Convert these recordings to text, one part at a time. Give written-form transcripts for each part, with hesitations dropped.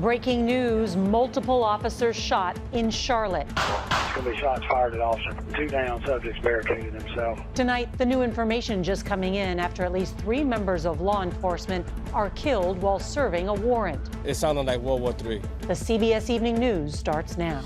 Breaking news, multiple officers shot in Charlotte. It's going to be shots fired at officer. 2 down, subjects barricaded themselves. Tonight, the new information just coming in after at least 3 members of law enforcement are killed while serving a warrant. It sounded like World War III. The CBS Evening News starts now.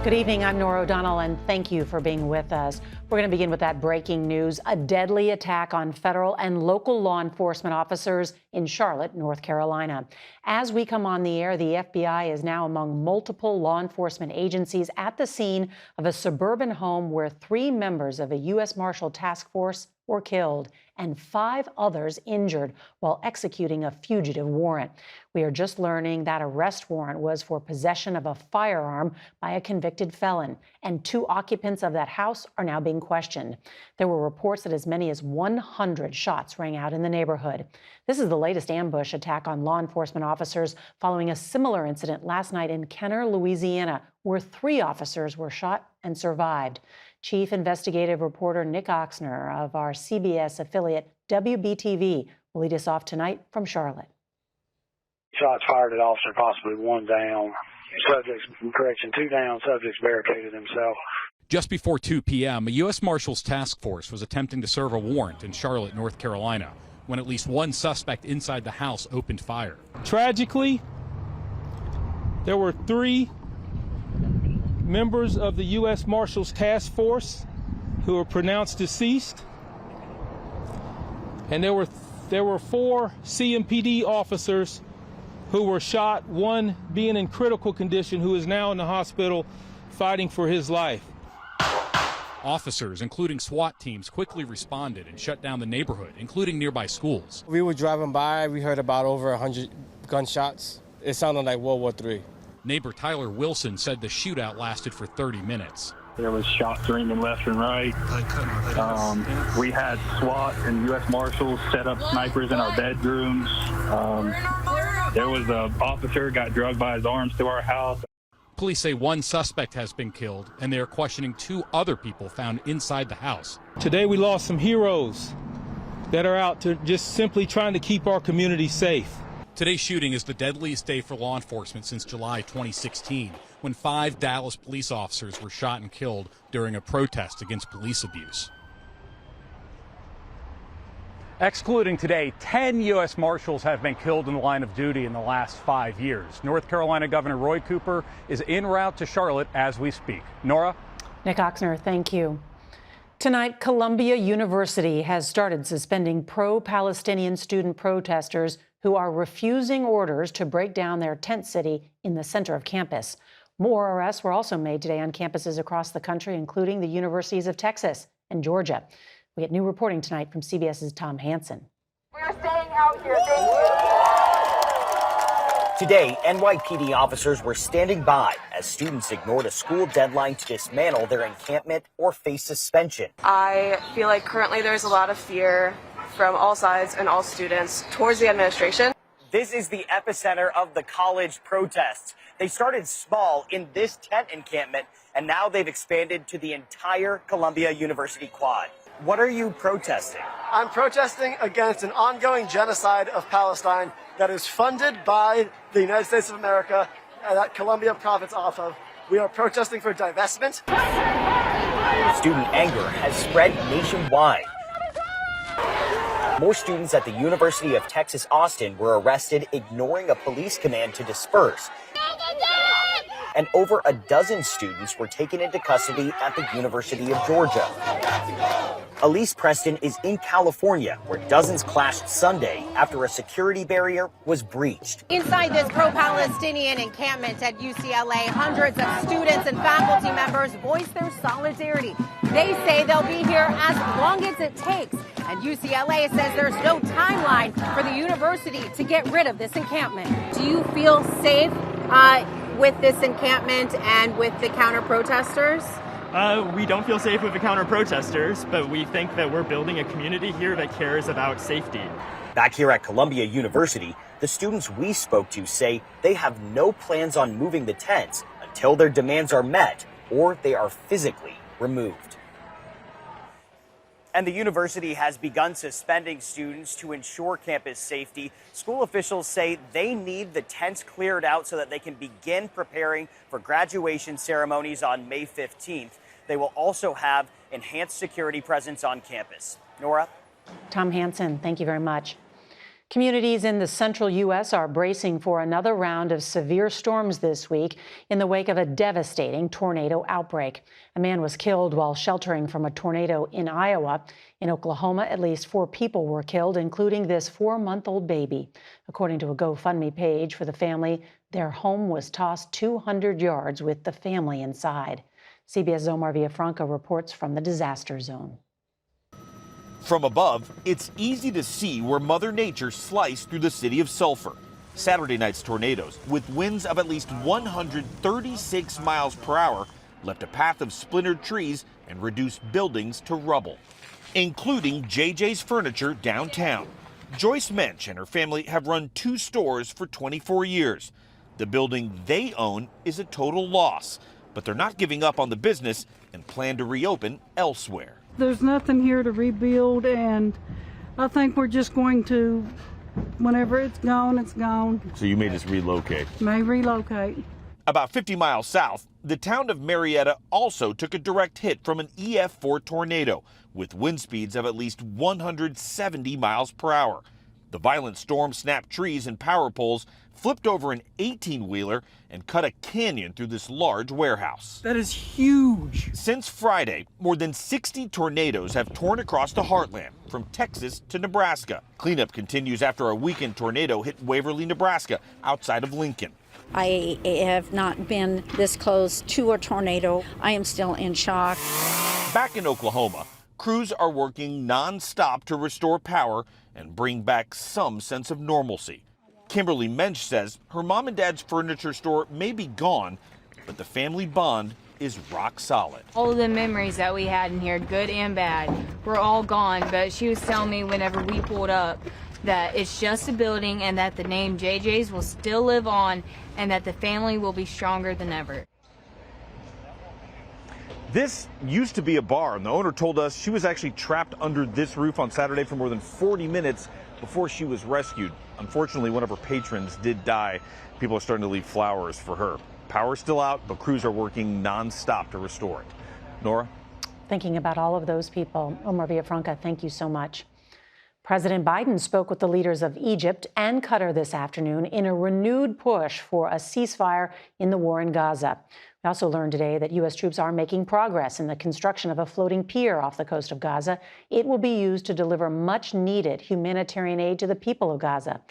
Good evening, I'm Nora O'Donnell, and thank you for being with us. We're going to begin with that breaking news, a deadly attack on federal and local law enforcement officers in Charlotte, North Carolina. As we come on the air, the FBI is now among multiple law enforcement agencies at the scene of a suburban home where 3 members of a U.S. Marshal task force were killed and 5 others injured while executing a fugitive warrant. We are just learning that arrest warrant was for possession of a firearm by a convicted felon, and 2 occupants of that house are now being questioned. There were reports that as many as 100 shots rang out in the neighborhood. This is the latest ambush attack on law enforcement officers following a similar incident last night in Kenner, Louisiana, where 3 officers were shot and survived. Chief investigative reporter Nick Oxner of our CBS affiliate WBTV will lead us off tonight from Charlotte. Shots fired at officer, possibly 1 down. Subjects, 2 down, subjects barricaded themselves. Just before 2 p.m., a U.S. Marshal's task force was attempting to serve a warrant in Charlotte, North Carolina, when at least 1 suspect inside the house opened fire. Tragically, there were 3 members of the U.S. Marshal's task force who were pronounced deceased, and there were 4 CMPD officers who were shot, 1 being in critical condition, who is now in the hospital fighting for his life. Officers, including SWAT teams, quickly responded and shut down the neighborhood, including nearby schools. We were driving by, we heard about over 100 gunshots. It sounded like World War III. Neighbor Tyler Wilson said the shootout lasted for 30 minutes. There was shots ringing left and right. We had SWAT and U.S. Marshals set up snipers in our bedrooms. There was an officer got drugged by his arms to our house. Police say 1 suspect has been killed, and they are questioning 2 other people found inside the house. Today we lost some heroes that are out to just simply trying to keep our community safe. Today's shooting is the deadliest day for law enforcement since July 2016, when 5 Dallas police officers were shot and killed during a protest against police abuse. Excluding today, 10 U.S. Marshals have been killed in the line of duty in the last 5 years. North Carolina Governor Roy Cooper is en route to Charlotte as we speak. Nora? Nick Oxner, thank you. Tonight, Columbia University has started suspending pro-Palestinian student protesters who are refusing orders to break down their tent city in the center of campus. More arrests were also made today on campuses across the country, including the universities of Texas and Georgia. We get new reporting tonight from CBS's Tom Hansen. We're staying out here. Thank you. Today, NYPD officers were standing by as students ignored a school deadline to dismantle their encampment or face suspension. I feel like currently there's a lot of fear from all sides and all students towards the administration. This is the epicenter of the college protests. They started small in this tent encampment, and now they've expanded to the entire Columbia University quad. What are you protesting? I'm protesting against an ongoing genocide of Palestine that is funded by the United States of America and that Columbia profits off of. We are protesting for divestment. Student anger has spread nationwide. More students at the University of Texas Austin were arrested, ignoring a police command to disperse. And over a dozen students were taken into custody at the University of Georgia. Elise Preston is in California, where dozens clashed Sunday after a security barrier was breached. Inside this pro-Palestinian encampment at UCLA, hundreds of students and faculty members voiced their solidarity. They say they'll be here as long as it takes. And UCLA says there's no timeline for the university to get rid of this encampment. Do you feel safe with this encampment and with the counter-protesters? We don't feel safe with the counter-protesters, but we think that we're building a community here that cares about safety. Back here at Columbia University, the students we spoke to say they have no plans on moving the tents until their demands are met or they are physically removed. And the university has begun suspending students to ensure campus safety. School officials say they need the tents cleared out so that they can begin preparing for graduation ceremonies on May 15th. They will also have enhanced security presence on campus. Nora? Tom Hansen, thank you very much. Communities in the central U.S. are bracing for another round of severe storms this week in the wake of a devastating tornado outbreak. A man was killed while sheltering from a tornado in Iowa. In Oklahoma, at least 4 people were killed, including this 4-month-old baby. According to a GoFundMe page for the family, their home was tossed 200 yards with the family inside. CBS' Omar Villafranca reports from the disaster zone. From above, it's easy to see where Mother Nature sliced through the city of Sulphur. Saturday night's tornadoes, with winds of at least 136 miles per hour, left a path of splintered trees and reduced buildings to rubble, including JJ's Furniture downtown. Joyce Mensch and her family have run 2 stores for 24 years. The building they own is a total loss, but they're not giving up on the business and plan to reopen elsewhere. There's nothing here to rebuild, and I think we're just going to, whenever it's gone, it's gone. So you may just relocate. May relocate. About 50 miles south, the town of Marietta also took a direct hit from an EF4 tornado with wind speeds of at least 170 miles per hour. The violent storm snapped trees and power poles, flipped over an 18-wheeler, and cut a canyon through this large warehouse. That is huge. Since Friday, more than 60 tornadoes have torn across the heartland, from Texas to Nebraska. Cleanup continues after a weekend tornado hit Waverly, Nebraska, outside of Lincoln. I have not been this close to a tornado. I am still in shock. Back in Oklahoma, crews are working non-stop to restore power and bring back some sense of normalcy. Kimberly Mensch says her mom and dad's furniture store may be gone, but the family bond is rock solid. All the memories that we had in here, good and bad, were all gone. But she was telling me whenever we pulled up that it's just a building and that the name JJ's will still live on and that the family will be stronger than ever. This used to be a bar, and the owner told us she was actually trapped under this roof on Saturday for more than 40 minutes before she was rescued. Unfortunately, one of her patrons did die. People are starting to leave flowers for her. Power's still out, but crews are working non-stop to restore it. Nora? Thinking about all of those people. Omar Villafranca, thank you so much. President Biden spoke with the leaders of Egypt and Qatar this afternoon in a renewed push for a ceasefire in the war in Gaza. We also learned today that U.S. troops are making progress in the construction of a floating pier off the coast of Gaza. It will be used to deliver much-needed humanitarian aid to the people of Gaza.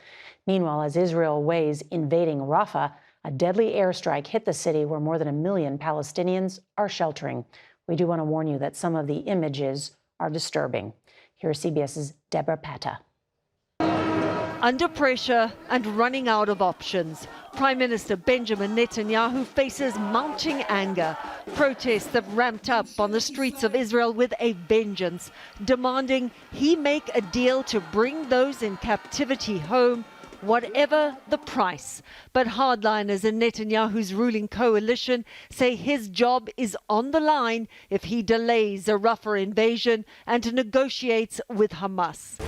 Meanwhile, as Israel weighs invading Rafah, a deadly airstrike hit the city where more than 1 million Palestinians are sheltering. We do want to warn you that some of the images are disturbing. Here's CBS's Deborah Patta. Under pressure and running out of options, Prime Minister Benjamin Netanyahu faces mounting anger. Protests have ramped up on the streets of Israel with a vengeance, demanding he make a deal to bring those in captivity home, whatever the price. But hardliners in Netanyahu's ruling coalition say his job is on the line if he delays a Rafah invasion and negotiates with Hamas.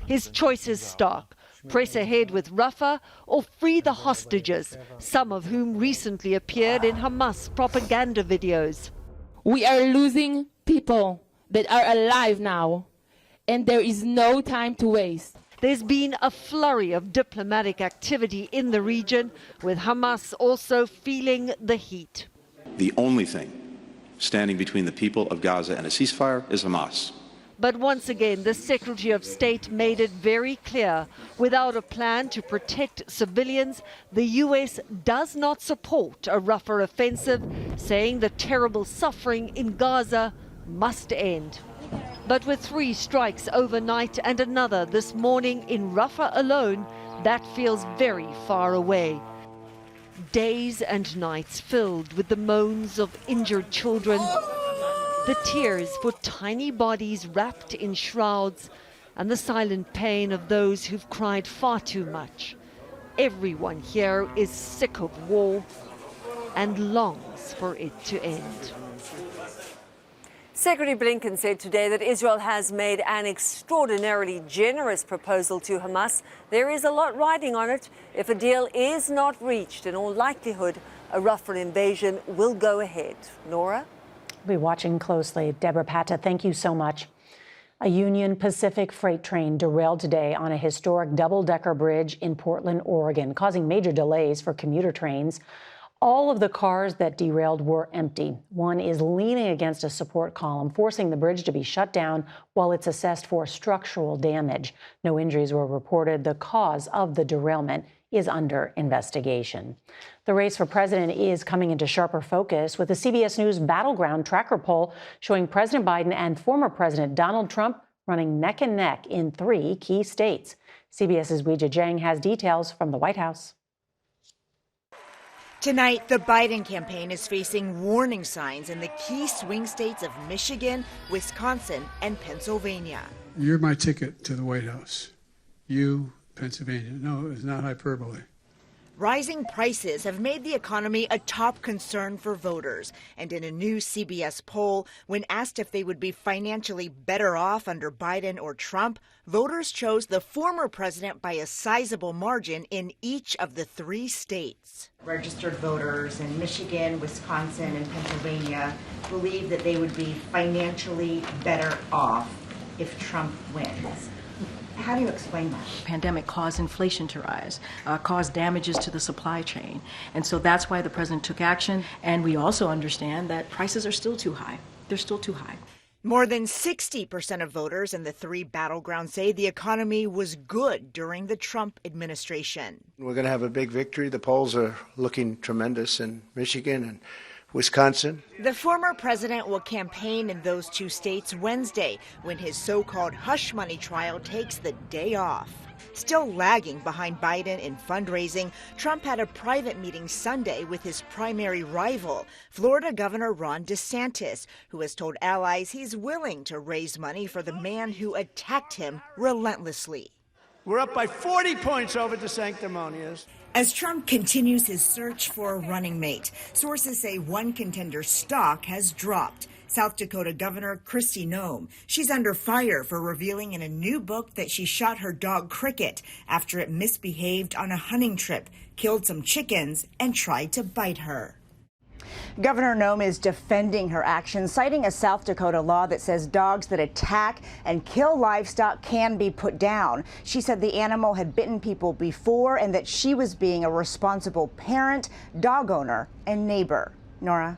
His choice is stark: press ahead with Rafah or free the hostages, some of whom recently appeared in Hamas propaganda videos. We are losing people that are alive now, and there is no time to waste. There's been a flurry of diplomatic activity in the region, with Hamas also feeling the heat. The only thing standing between the people of Gaza and a ceasefire is Hamas. But once again, the Secretary of State made it very clear, without a plan to protect civilians, the U.S. does not support a Rafah offensive, saying the terrible suffering in Gaza must end. But with 3 strikes overnight and another this morning in Rafah alone, that feels very far away. Days and nights filled with the moans of injured children, the tears for tiny bodies wrapped in shrouds, and the silent pain of those who've cried far too much. Everyone here is sick of war and longs for it to end. Secretary Blinken said today that Israel has made an extraordinarily generous proposal to Hamas. There is a lot riding on it. If a deal is not reached, in all likelihood, a Rafah invasion will go ahead. Nora? We'll be watching closely. Deborah Patta, thank you so much. A Union Pacific freight train derailed today on a historic double-decker bridge in Portland, Oregon, causing major delays for commuter trains. All of the cars that derailed were empty. One is leaning against a support column, forcing the bridge to be shut down while it's assessed for structural damage. No injuries were reported. The cause of the derailment is under investigation. The race for president is coming into sharper focus with the CBS News Battleground Tracker poll showing President Biden and former President Donald Trump running neck and neck in 3 key states. CBS's Weijia Jiang has details from the White House. Tonight, the Biden campaign is facing warning signs in the key swing states of Michigan, Wisconsin, and Pennsylvania. You're my ticket to the White House. You, Pennsylvania. No, it's not hyperbole. Rising prices have made the economy a top concern for voters. And in a new CBS poll, when asked if they would be financially better off under Biden or Trump, voters chose the former president by a sizable margin in each of the 3 states. Registered voters in Michigan, Wisconsin, and Pennsylvania believe that they would be financially better off if Trump wins. How do you explain that? Pandemic caused inflation to rise, caused damages to the supply chain. And so that's why the president took action. And we also understand that prices are still too high. They're still too high. More than 60% of voters in the 3 battlegrounds say the economy was good during the Trump administration. We're going to have a big victory. The polls are looking tremendous in Michigan and Wisconsin. The former president will campaign in those 2 states Wednesday when his so-called hush money trial takes the day off. Still lagging behind Biden in fundraising, Trump had a private meeting Sunday with his primary rival, Florida Governor Ron DeSantis, who has told allies he's willing to raise money for the man who attacked him relentlessly. We're up by 40 points over DeSanctimonious. As Trump continues his search for a running mate, sources say one contender's stock has dropped. South Dakota Governor Kristi Noem. She's under fire for revealing in a new book that she shot her dog Cricket after it misbehaved on a hunting trip, killed some chickens, and tried to bite her. Governor Noem is defending her actions, citing a South Dakota law that says dogs that attack and kill livestock can be put down. She said the animal had bitten people before and that she was being a responsible parent, dog owner, and neighbor. Nora?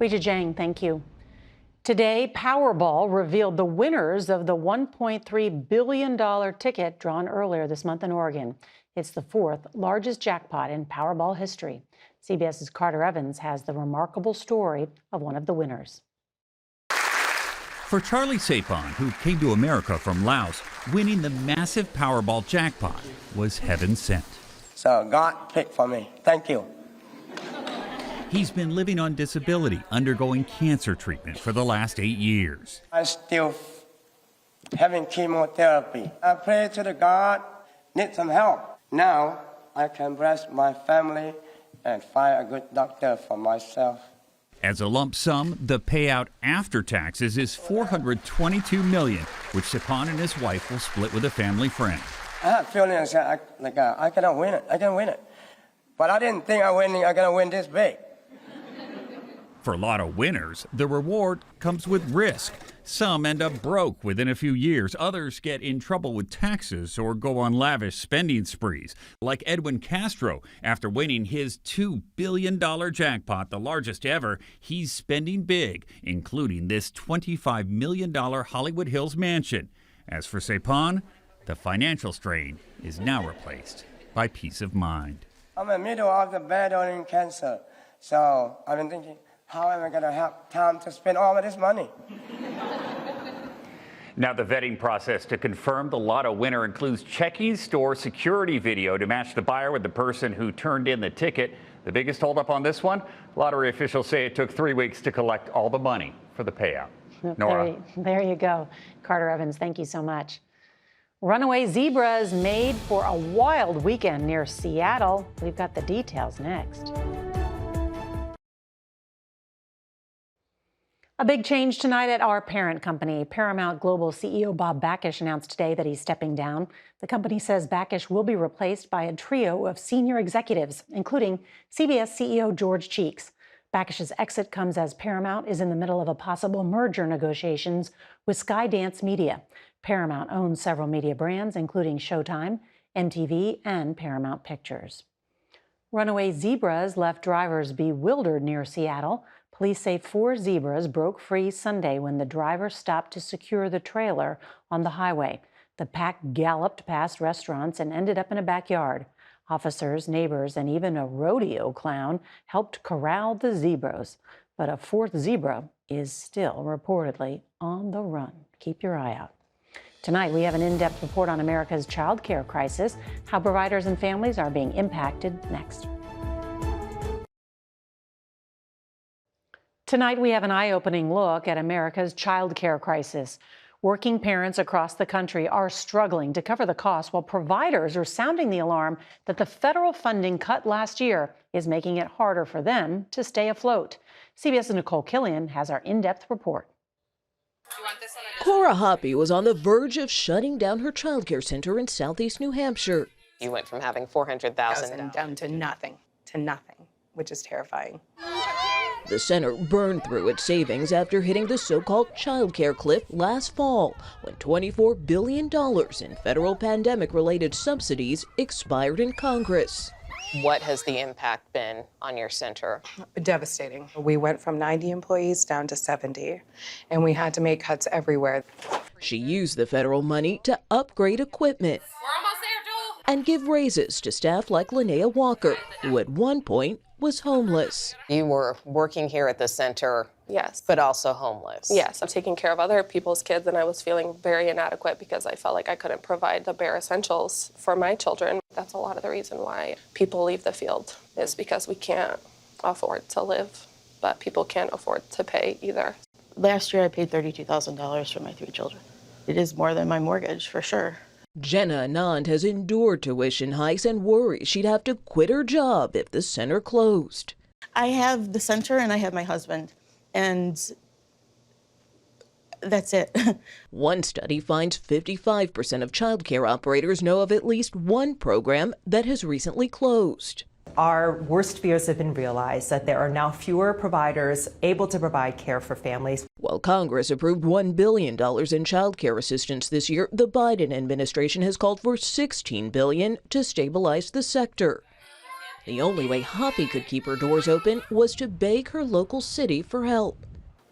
Weijia Jiang, thank you. Today, Powerball revealed the winners of the $1.3 billion ticket drawn earlier this month in Oregon. It's the 4th largest jackpot in Powerball history. CBS's Carter Evans has the remarkable story of one of the winners. For Charlie Sapon, who came to America from Laos, winning the massive Powerball jackpot was heaven sent. So God picked for me. Thank you. He's been living on disability, undergoing cancer treatment for the last 8 years. I'm still having chemotherapy. I pray to the God, need some help. Now I can bless my family and find a good doctor for myself. As a lump sum, the payout after taxes is $422 million, which Sapon and his wife will split with a family friend. I had feelings that I cannot win it. I can win it. But I didn't think I'm going to win this big. For lotto winners, the reward comes with risk. Some end up broke within a few years. Others get in trouble with taxes or go on lavish spending sprees. Like Edwin Castro, after winning his $2 billion jackpot, the largest ever, he's spending big, including this $25 million Hollywood Hills mansion. As for Sapon, the financial strain is now replaced by peace of mind. I'm in the middle of the battling cancer, so I've been thinking, how am I going to have time to spend all of this money? Now, the vetting process to confirm the lotto winner includes checking store security video to match the buyer with the person who turned in the ticket. The biggest holdup on this one, lottery officials say it took 3 weeks to collect all the money for the payout. Nora. There you go. Carter Evans, thank you so much. Runaway zebras made for a wild weekend near Seattle. We've got the details next. A big change tonight at our parent company. Paramount Global CEO Bob Bakish announced today that he's stepping down. The company says Bakish will be replaced by a trio of senior executives, including CBS CEO George Cheeks. Bakish's exit comes as Paramount is in the middle of a possible merger negotiations with Skydance Media. Paramount owns several media brands, including Showtime, MTV, and Paramount Pictures. Runaway zebras left drivers bewildered near Seattle. Police say 4 zebras broke free Sunday when the driver stopped to secure the trailer on the highway. The pack galloped past restaurants and ended up in a backyard. Officers, neighbors, and even a rodeo clown helped corral the zebras. But a 4th zebra is still reportedly on the run. Keep your eye out. Tonight, we have an in-depth report on America's child care crisis, how providers and families are being impacted next. Tonight, we have an eye-opening look at America's child care crisis. Working parents across the country are struggling to cover the costs, while providers are sounding the alarm that the federal funding cut last year is making it harder for them to stay afloat. CBS's Nicole Killian has our in-depth report. Cora Hoppy was on the verge of shutting down her child care center in southeast New Hampshire. You went from having $400,000 down to nothing, which is terrifying. The center burned through its savings after hitting the so-called child care cliff last fall, when $24 billion in federal pandemic-related subsidies expired in Congress. What has the impact been on your center? Devastating. We went from 90 employees down to 70, and we had to make cuts everywhere. She used the federal money to upgrade equipment and give raises to staff like Linnea Walker, who at one point was homeless. You were working here at the center, yes, but also homeless. Yes, I'm taking care of other people's kids, and I was feeling very inadequate because I felt like I couldn't provide the bare essentials for my children. That's a lot of the reason why people leave the field, is because we can't afford to live, but people can't afford to pay either. Last year I paid $32,000 for my 3 children. It is more than my mortgage, for sure. Jenna Anand has endured tuition hikes and worries she'd have to quit her job if the center closed. I have the center and I have my husband, and that's it. One study finds 55% of child care operators know of at least one program that has recently closed. Our worst fears have been realized, that there are now fewer providers able to provide care for families. While Congress approved $1 billion in child care assistance this year, the Biden administration has called for $16 billion to stabilize the sector. The only way Hoppy could keep her doors open was to beg her local city for help.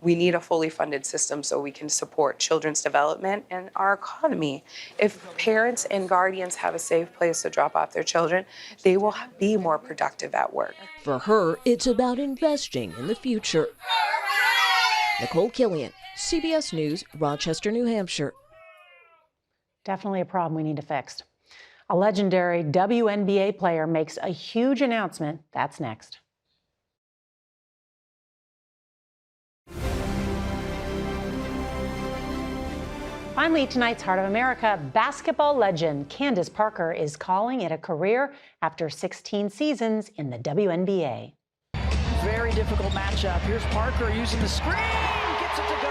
We need a fully funded system so we can support children's development and our economy. If parents and guardians have a safe place to drop off their children, they will be more productive at work. For her, it's about investing in the future. Nicole Killian, CBS News, Rochester, New Hampshire. Definitely a problem we need to fix. A legendary WNBA player makes a huge announcement. That's next. Finally, tonight's Heart of America, basketball legend Candace Parker is calling it a career after 16 seasons in the WNBA. Very difficult matchup. Here's Parker using the screen, gets it to go.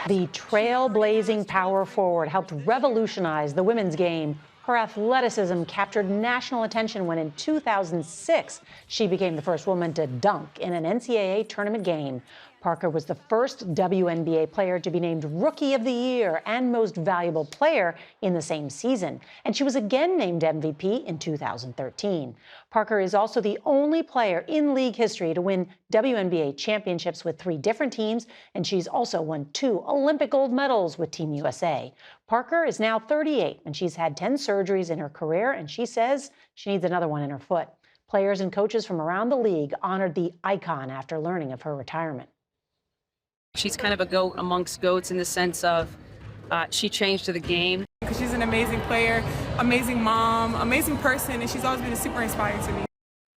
The trailblazing power forward helped revolutionize the women's game. Her athleticism captured national attention when in 2006, she became the first woman to dunk in an NCAA tournament game. Parker was the first WNBA player to be named Rookie of the Year and Most Valuable Player in the same season, and she was again named MVP in 2013. Parker is also the only player in league history to win WNBA championships with 3 different teams, and she's also won 2 Olympic gold medals with Team USA. Parker is now 38, and she's had 10 surgeries in her career, and she says she needs another one in her foot. Players and coaches from around the league honored the icon after learning of her retirement. She's kind of a goat amongst goats in the sense of she changed to the game. She's an amazing player, amazing mom, amazing person, and she's always been super inspiring to me.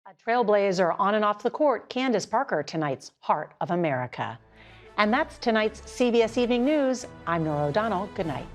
A trailblazer on and off the court, Candace Parker, tonight's Heart of America. And that's tonight's CBS Evening News. I'm Norah O'Donnell. Good night.